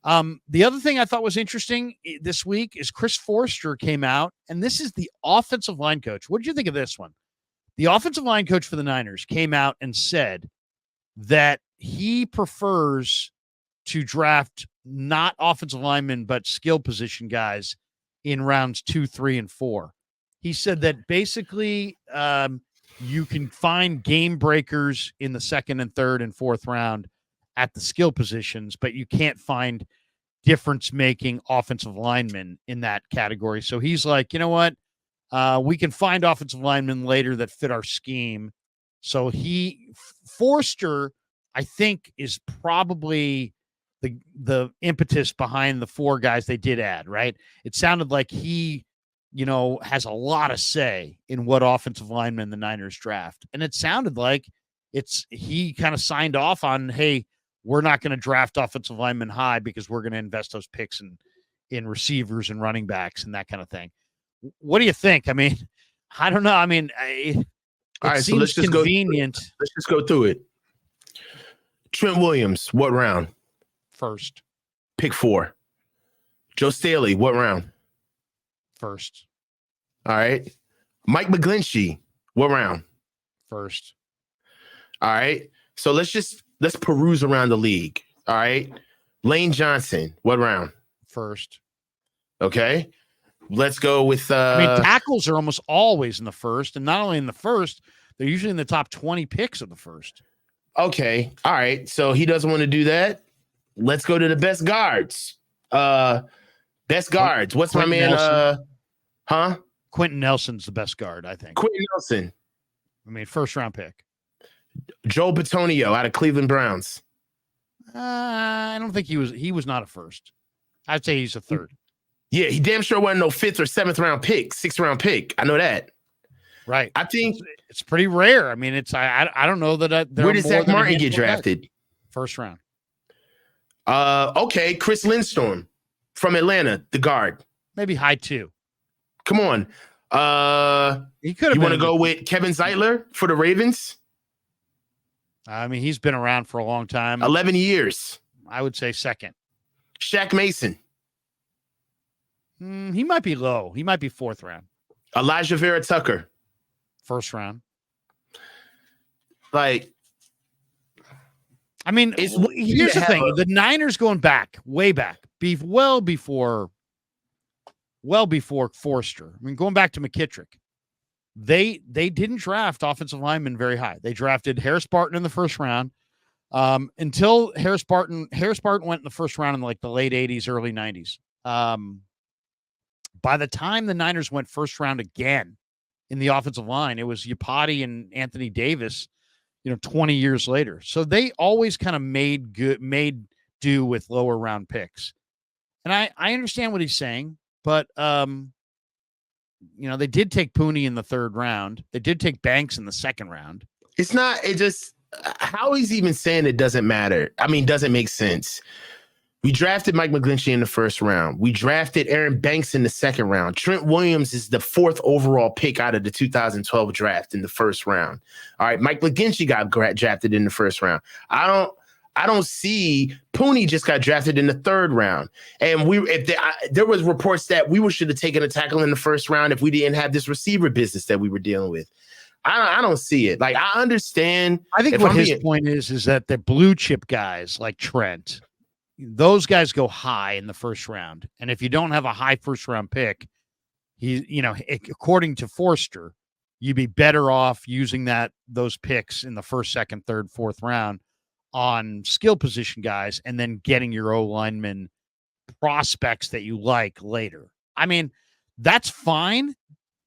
The other thing I thought was interesting this week is Chris Forster came out, and this is the offensive line coach. What did you think of this one? The offensive line coach for the Niners came out and said that he prefers to draft not offensive linemen, but skill position guys in rounds 2, 3, and 4. He said that basically you can find game breakers in the second and third and fourth round at the skill positions, but you can't find difference-making offensive linemen in that category. So he's like, you know what? We can find offensive linemen later that fit our scheme. So Forster, I think, is probably the impetus behind the 4 guys they did add, right? It sounded like he, has a lot of say in what offensive linemen the Niners draft. And it sounded like he kind of signed off on, hey, we're not going to draft offensive linemen high because we're going to invest those picks in receivers and running backs and that kind of thing. What do you think? I mean, I don't know. I mean, it seems so let's just convenient. Let's just go through it. Trent Williams, what round? First. Pick 4. Joe Staley, what round? First. All right. Mike McGlinchey, what round? First. All right. So let's peruse around the league. All right. Lane Johnson, what round? First. Okay. Let's go with tackles are almost always in the first, and not only in the first, they're usually in the top 20 picks of the first. Okay. All right. So he doesn't want to do that. Let's go to the best guards. Best guards. What's Quentin my man? Nelson. Quentin Nelson's the best guard, I think. Quentin Nelson. I mean, first round pick. Joe Bitonio out of Cleveland Browns. I don't think he was not a first. I'd say he's a third. Yeah, he damn sure wasn't no 5th or 7th round pick, 6th round pick. I know that. Right. I think it's pretty rare. I mean, I don't know that. Where did Zach Martin get drafted? First round. Okay, Chris Lindstorm from Atlanta, the guard. Maybe high 2. Come on. He could have. You want to go with Kevin Zeitler for the Ravens? I mean, he's been around for a long time. 11 years. I would say second. Shaq Mason. He might be low. He might be 4th round. Elijah Vera Tucker. First round. Like, I mean, here's the thing. The Niners going back, way back, well before Forster. I mean, going back to McKittrick. They didn't draft offensive linemen very high. They drafted Harris Barton in the first round until Harris Barton went in the first round in like the late 80s, early 90s. By the time the Niners went first round again in the offensive line, it was Yapati and Anthony Davis, 20 years later. So they always kind of made do with lower round picks. And I understand what he's saying, but they did take Pooney in the 3rd round. They did take Banks in the 2nd round. How he's even saying it doesn't matter. I mean, doesn't make sense. We drafted Mike McGlinchey in the 1st round. We drafted Aaron Banks in the 2nd round. Trent Williams is the 4th overall pick out of the 2012 draft in the 1st round. All right, Mike McGlinchey got drafted in the 1st round. I don't see Pooney just got drafted in the 3rd round. And there was reports that we should have taken a tackle in the 1st round if we didn't have this receiver business that we were dealing with. I don't see it. Like, I understand. I think what his point is that the blue chip guys like Trent, those guys go high in the 1st round. And if you don't have a high 1st round pick, according to Forster, you'd be better off using those picks in the 1st, 2nd, 3rd, 4th round on skill position guys and then getting your O-lineman prospects that you like later. I mean, that's fine,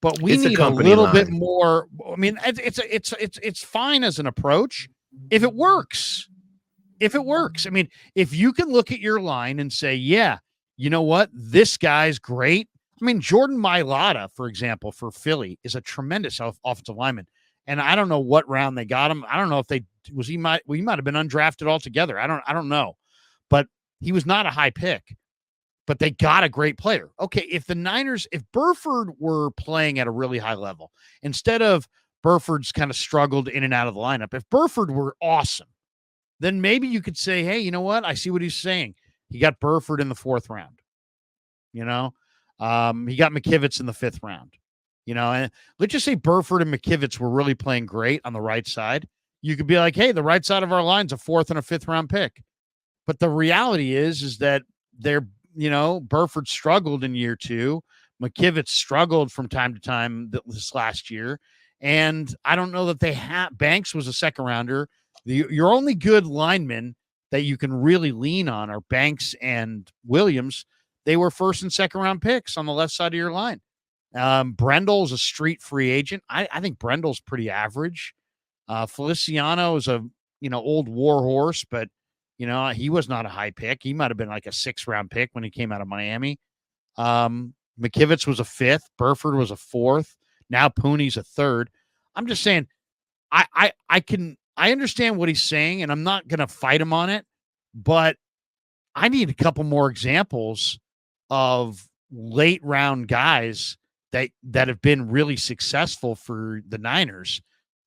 but we need a little bit more. I mean, it's fine as an approach if it works. I mean, if you can look at your line and say, yeah, you know what? This guy's great. I mean, Jordan Mailata, for example, for Philly is a tremendous offensive lineman. And I don't know what round they got him. I don't know if he might have been undrafted altogether. I don't know, but he was not a high pick, but they got a great player. Okay. If Burford were playing at a really high level, instead of Burford's kind of struggled in and out of the lineup, if Burford were awesome, then maybe you could say, hey, you know what? I see what he's saying. He got Burford in the 4th round. You know, he got McKivitz in the 5th round. You know, and let's just say Burford and McKivitz were really playing great on the right side. You could be like, hey, the right side of our line's a 4th and a 5th round pick. But the reality is that they're, Burford struggled in year 2. McKivitz struggled from time to time this last year. And I don't know that they have. Banks was a 2nd rounder. Your only good linemen that you can really lean on are Banks and Williams. They were 1st and 2nd round picks on the left side of your line. Brendel is a street free agent. I think Brendel's pretty average. Feliciano is a old war horse, but he was not a high pick. He might have been like a 6th round pick when he came out of Miami. McKivitz was a 5th. Burford was a 4th. Now Pooney's a 3rd. I'm just saying, I understand what he's saying, and I'm not going to fight him on it, but I need a couple more examples of late round guys that have been really successful for the Niners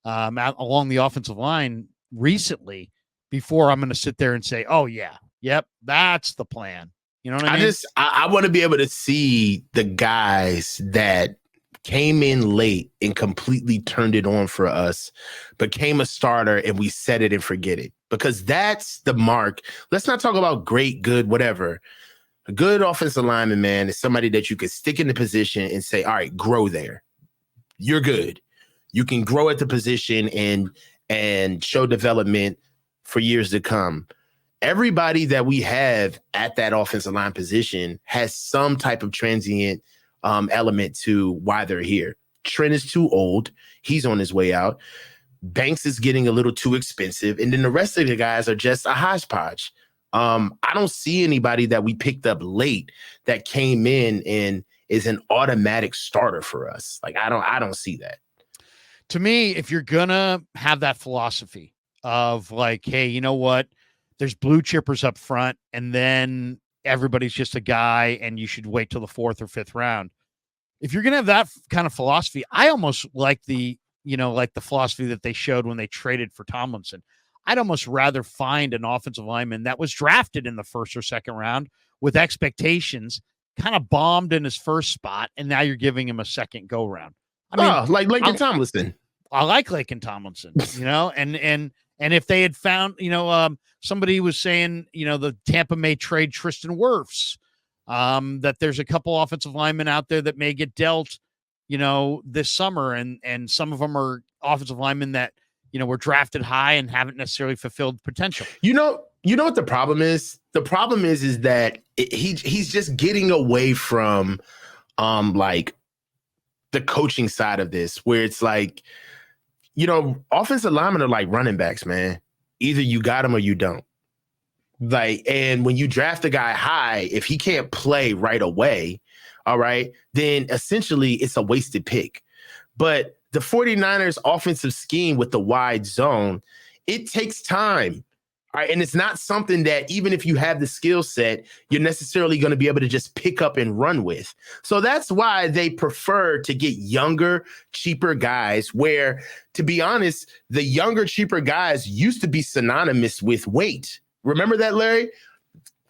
along the offensive line recently before I'm going to sit there and say, oh yeah, yep, that's the plan. You know what I mean? I want to be able to see the guys that came in late and completely turned it on for us, became a starter, and we set it and forget it, because that's the mark. Let's not talk about great, good, whatever. A good offensive lineman, man, is somebody that you could stick in the position and say, all right, grow there. You're good. You can grow at the position and show development for years to come. Everybody that we have at that offensive line position has some type of transient element to why they're here. Trent is too old. He's on his way out. Banks is getting a little too expensive. And then the rest of the guys are just a hodgepodge. I don't see anybody that we picked up late that came in and is an automatic starter for us. Like, I don't see that. To me, if you're gonna have that philosophy of like, hey, you know what? There's blue chippers up front, and then everybody's just a guy, and you should wait till the 4th or 5th round. If you're gonna have that kind of philosophy, I almost like the philosophy that they showed when they traded for Tomlinson. I'd almost rather find an offensive lineman that was drafted in the 1st or 2nd round with expectations, kind of bombed in his first spot, and now you're giving him a second go round. I mean, like Laken Tomlinson. I like Laken Tomlinson, and if they had found, somebody was saying, the Tampa may trade Tristan Wirfs, that there's a couple offensive linemen out there that may get dealt, this summer, and some of them are offensive linemen that, were drafted high and haven't necessarily fulfilled potential. You know what the problem is? The problem is that he's just getting away from like the coaching side of this, where it's like, offensive linemen are like running backs, man. Either you got them or you don't. Like, and when you draft a guy high, if he can't play right away, all right, then essentially it's a wasted pick. But the 49ers offensive scheme with the wide zone, it takes time. All right. And it's not something that even if you have the skill set, you're necessarily going to be able to just pick up and run with. So that's why they prefer to get younger, cheaper guys, where, to be honest, the younger, cheaper guys used to be synonymous with weight. Remember that, Larry?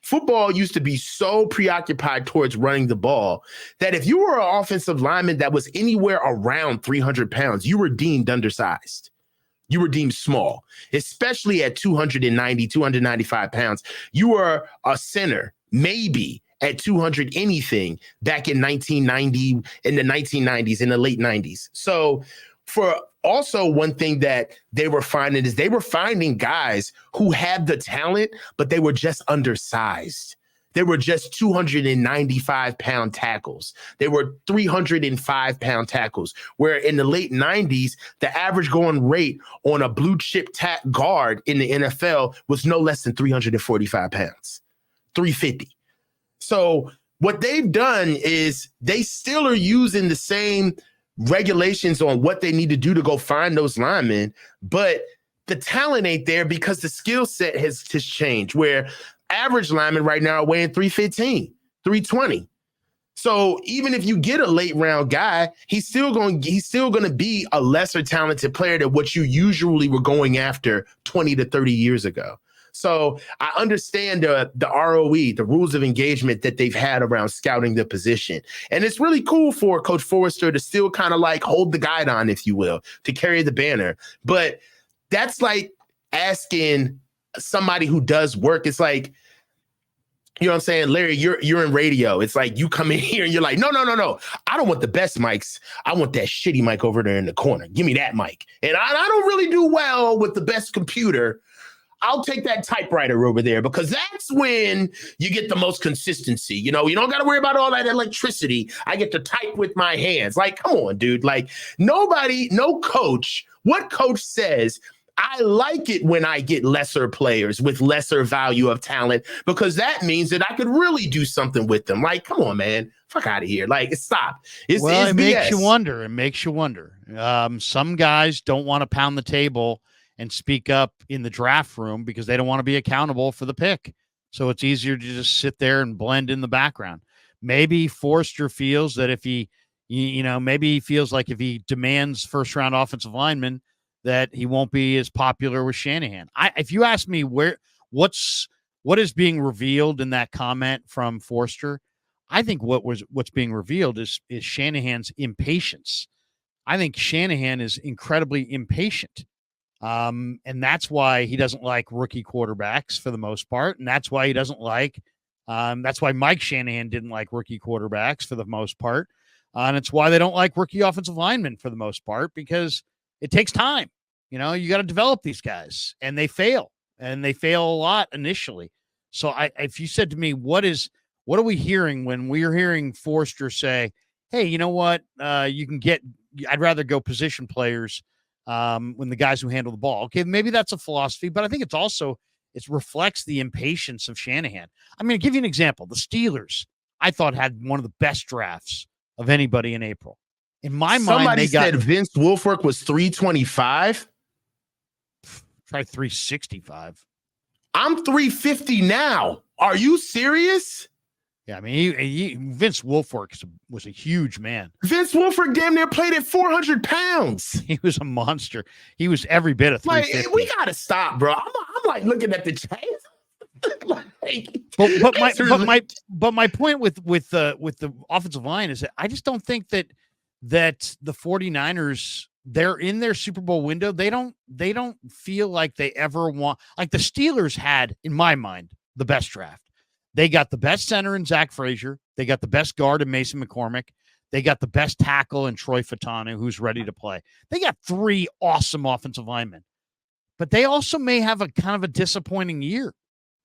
Football used to be so preoccupied towards running the ball that if you were an offensive lineman that was anywhere around 300 pounds, you were deemed undersized. You were deemed small, especially at 290, 295 pounds. You were a center, maybe at 200 anything back in 1990, in the 1990s, in the late 90s. So also one thing that they were finding is they were finding guys who had the talent, but they were just undersized. They were just 295-pound tackles. They were 305-pound tackles, where in the late 90s, the average going rate on a blue chip guard in the NFL was no less than 345 pounds, 350. So what they've done is they still are using the same regulations on what they need to do to go find those linemen, but the talent ain't there because the skill set has changed, where average linemen right now are weighing 315, 320. So even if you get a late round guy, he's still going to be a lesser talented player than what you usually were going after 20 to 30 years ago. So I understand the ROE, the rules of engagement that they've had around scouting the position. And it's really cool for Coach Forrester to still kind of like hold the guidon, if you will, to carry the banner. But that's like asking somebody who does work. It's like, you know what I'm saying? Larry, you're in radio. It's like you come in here and you're like, no. I don't want the best mics. I want that shitty mic over there in the corner. Give me that mic. And I don't really do well with the best computer. I'll take that typewriter over there because that's when you get the most consistency. You know, you don't got to worry about all that electricity. I get to type with my hands. Like, come on, dude. Like no coach, what coach says, I like it when I get lesser players with lesser value of talent because that means that I could really do something with them. Like, come on, man. Fuck out of here. Like, stop. It's it makes BS. you wonder. It makes you wonder. Some guys don't want to pound the table and speak up in the draft room because they don't want to be accountable for the pick. So it's easier to just sit there and blend in the background. Maybe Forrester feels that if maybe he feels like if he demands first round offensive linemen, that he won't be as popular with Shanahan. If you ask me what is being revealed in that comment from Forrester, I think what's being revealed is Shanahan's impatience. I think Shanahan is incredibly impatient. And that's why he doesn't like rookie quarterbacks for the most part. And that's why he doesn't like, that's why Mike Shanahan didn't like rookie quarterbacks for the most part. And it's why they don't like rookie offensive linemen for the most part, because it takes time. You know, you got to develop these guys and they fail a lot initially. So if you said to me, what are we hearing when we're hearing Forrester say, hey, you know what? I'd rather go position players when the guys who handle the ball. Okay, maybe that's a philosophy, but I think it reflects the impatience of Shanahan. I'm going to give you an example. The Steelers, I thought, had one of the best drafts of anybody in April. In my mind, they said Vince Wilfork was 325. Try 365. I'm 350 now. Are you serious? Yeah, I mean, Vince Wilfork was a huge man. Vince Wilfork damn near played at 400 pounds. He was a monster. He was every bit of 350. Like, we gotta stop, bro. I'm like looking at the chains. But my point with the offensive line is that I just don't think that the 49ers, they're in their Super Bowl window. They don't feel like they ever want, like the Steelers had, in my mind, the best draft. They got the best center in Zach Frazier. They got the best guard in Mason McCormick. They got the best tackle in Troy Fatanu, who's ready to play. They got 3 awesome offensive linemen. But they also may have a kind of a disappointing year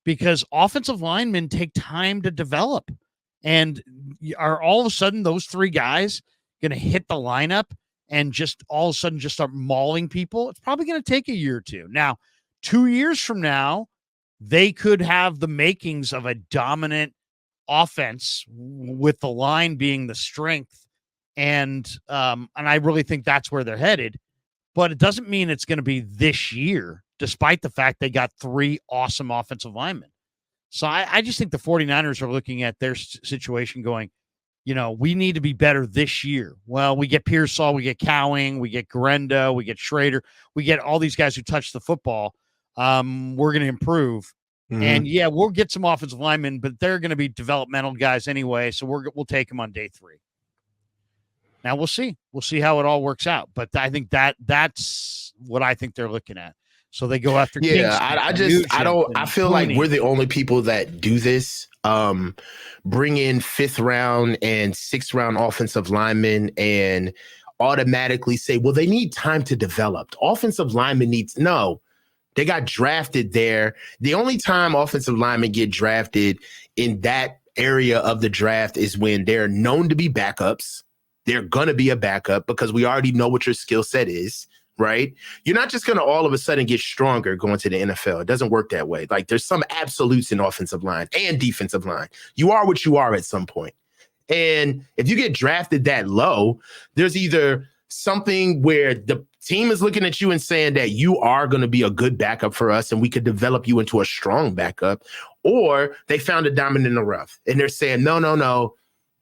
because offensive linemen take time to develop. And are all of a sudden those 3 guys going to hit the lineup and just all of a sudden just start mauling people? It's probably going to take a year or two. Now, 2 years from now, they could have the makings of a dominant offense with the line being the strength. And I really think that's where they're headed. But it doesn't mean it's going to be this year, despite the fact they got 3 awesome offensive linemen. So I just think the 49ers are looking at their situation going, you know, we need to be better this year. Well, we get Pearsall, we get Cowing, we get Garendo, we get Schrader, we get all these guys who touch the football. We're going to improve. Mm-hmm. And yeah, we'll get some offensive linemen, but they're going to be developmental guys anyway. So we'll take them on day 3. Now we'll see how it all works out. But I think that's what I think they're looking at. So they go after. Yeah, I feel like we're the only people that do this. Bring in 5th round and 6th round offensive linemen and automatically say, well, they need time to develop. Offensive linemen they got drafted there. The only time offensive linemen get drafted in that area of the draft is when they're known to be backups. They're going to be a backup because we already know what your skill set is, right? You're not just going to all of a sudden get stronger going to the NFL. It doesn't work that way. Like there's some absolutes in offensive line and defensive line. You are what you are at some point. And if you get drafted that low, there's either something where the team is looking at you and saying that you are going to be a good backup for us and we could develop you into a strong backup, or they found a diamond in the rough and they're saying, no,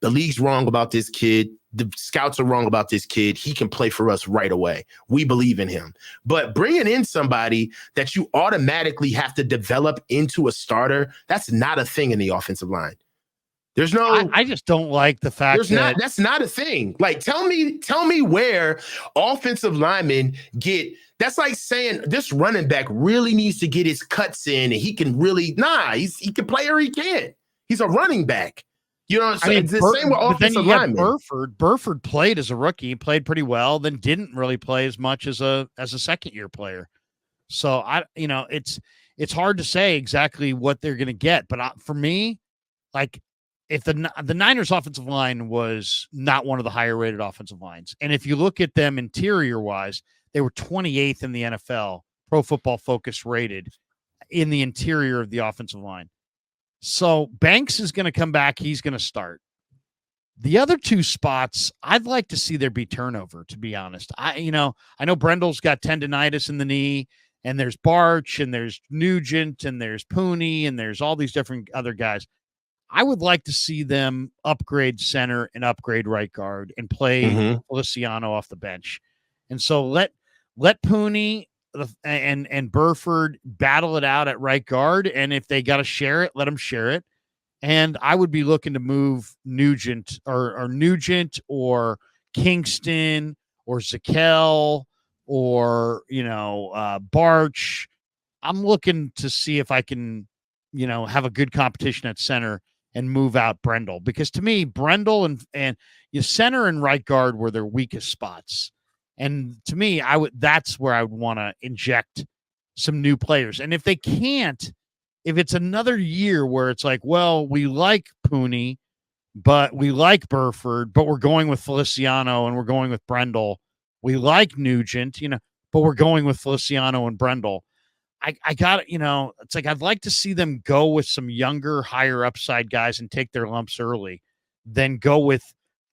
The league's wrong about this kid. The scouts are wrong about this kid. He can play for us right away. We believe in him. But bringing in somebody that you automatically have to develop into a starter, that's not a thing in the offensive line. There's no. I just don't like the fact that that's not a thing. Like, tell me where offensive linemen get. That's like saying this running back really needs to get his cuts in, and he can really he can play or he can't. He's a running back. You know, so it's the same with offensive linemen. Burford played as a rookie, he played pretty well, then didn't really play as much as a second year player. So it's hard to say exactly what they're going to get. But for me, like, if the Niners offensive line was not one of the higher rated offensive lines, and if you look at them interior wise, they were 28th in the NFL, Pro Football Focus rated in the interior of the offensive line. So Banks is going to come back. He's going to start. The other two spots, I'd like to see there be turnover, to be honest. I know Brendel's got tendonitis in the knee, and there's Barch, and there's Nugent, and there's Pooney, and there's all these different other guys. I would like to see them upgrade center and upgrade right guard and play Feliciano off the bench. And so let Pooney and Burford battle it out at right guard. And if they got to share it, let them share it. And I would be looking to move Nugent or Kingston or Zakel or, Barch. I'm looking to see if I can, have a good competition at center and move out Brendel, because to me, Brendel and your center and right guard were their weakest spots. And to me, that's where I would want to inject some new players. And if they can't, if it's another year where it's like, well, we like Pooney, but we like Burford, but we're going with Feliciano and we're going with Brendel. We like Nugent, but we're going with Feliciano and Brendel. I got, it's like I'd like to see them go with some younger, higher upside guys and take their lumps early, than go with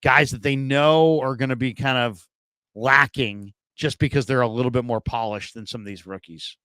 guys that they know are going to be kind of lacking just because they're a little bit more polished than some of these rookies.